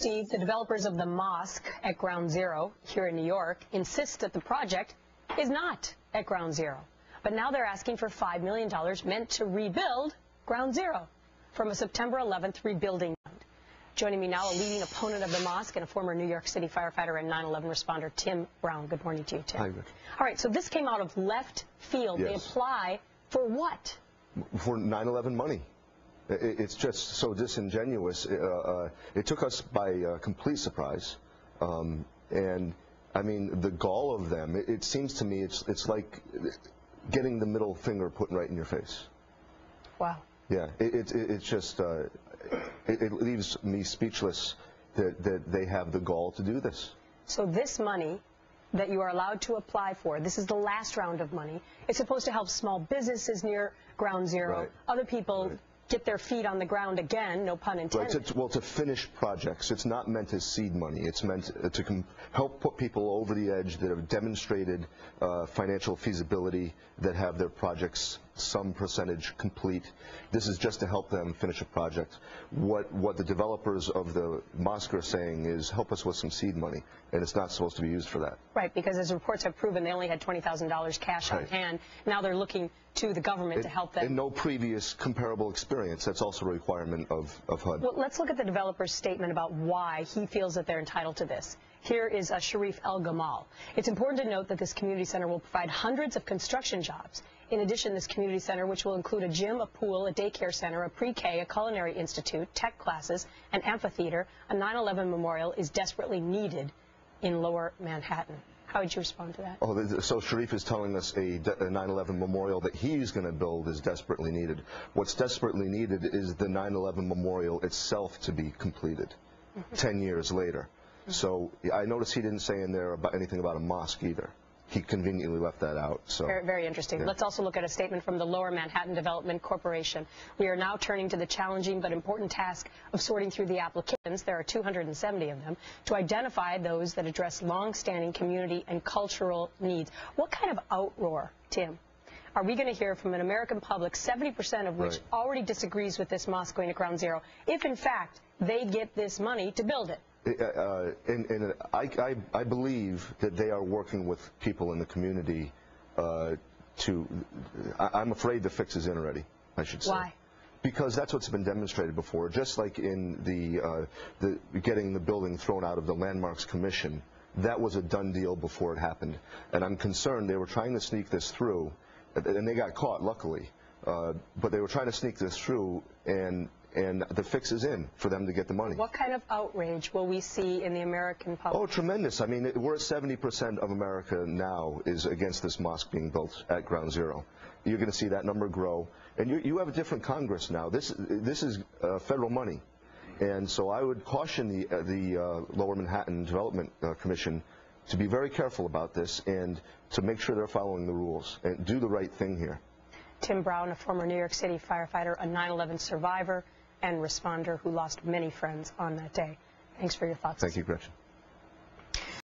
Steve, the developers of the Mosque at Ground Zero here in New York insist that the project is not at Ground Zero. But now they're asking for $5 million meant to rebuild Ground Zero from a September 11th rebuilding fund. Joining me now, a leading opponent of the Mosque and a former New York City firefighter and 9/11 responder, Tim Brown. Good morning to you, Tim. Hi, Rich. All right, so this came out of left field. Yes. They apply for what? For 9/11 money. It's just so disingenuous. It took us by complete surprise. And, I mean, the gall of them, it seems to me it's like getting the middle finger put right in your face. Wow. Yeah, it's just, it leaves me speechless that they have the gall to do this. So this money that you are allowed to apply for, this is the last round of money. It's supposed to help small businesses near Ground Zero. Right. Other people get their feet on the ground again, no pun intended. Right, well, to finish projects. It's not meant as seed money. It's meant to help put people over the edge that have demonstrated financial feasibility, that have their projects some percentage complete. This is just to help them finish a project. What the developers of the Mosque are saying is help us with some seed money, and it's not supposed to be used for that. Right, because as reports have proven, they only had $20,000 cash on hand. Now they're looking to the government to help them. And no previous comparable experience. That's also a requirement of HUD. Well, let's look at the developer's statement about why he feels that they're entitled to this. Here is Sharif El-Gamal. It's important to note that this community center will provide hundreds of construction jobs. In addition, this community center, which will include a gym, a pool, a daycare center, a pre-K, a culinary institute, tech classes, an amphitheater, a 9/11 memorial, is desperately needed in Lower Manhattan. How would you respond to that? Oh, so Sharif is telling us a 9/11 memorial that he's going to build is desperately needed. What's desperately needed is the 9/11 memorial itself to be completed 10 years later. So I noticed he didn't say in there about anything about a mosque either. He conveniently left that out. So very, very interesting. Yeah. Let's also look at a statement from the Lower Manhattan Development Corporation. We are now turning to the challenging but important task of sorting through the applications. There are 270 of them, to identify those that address long-standing community and cultural needs. What kind of outroar, Tim, are we going to hear from an American public, 70% of which already disagrees with this mosque going to Ground Zero, if in fact they get this money to build it? And I believe that they are working with people in the community I'm afraid the fix is in already, I should say. Why? Because that's what's been demonstrated before. Just like in the getting the building thrown out of the Landmarks Commission, that was a done deal before it happened. And I'm concerned they were trying to sneak this through, and they got caught, luckily. But they were trying to sneak this through, and the fix is in for them to get the money. What kind of outrage will we see in the American public? Oh, tremendous. I mean, we're at 70% of America now is against this mosque being built at Ground Zero. You're going to see that number grow. And you have a different Congress now. This is federal money. And so I would caution the Lower Manhattan Development Commission to be very careful about this and to make sure they're following the rules and do the right thing here. Tim Brown, a former New York City firefighter, a 9/11 survivor and responder who lost many friends on that day. Thanks for your thoughts. Thank you, Gretchen.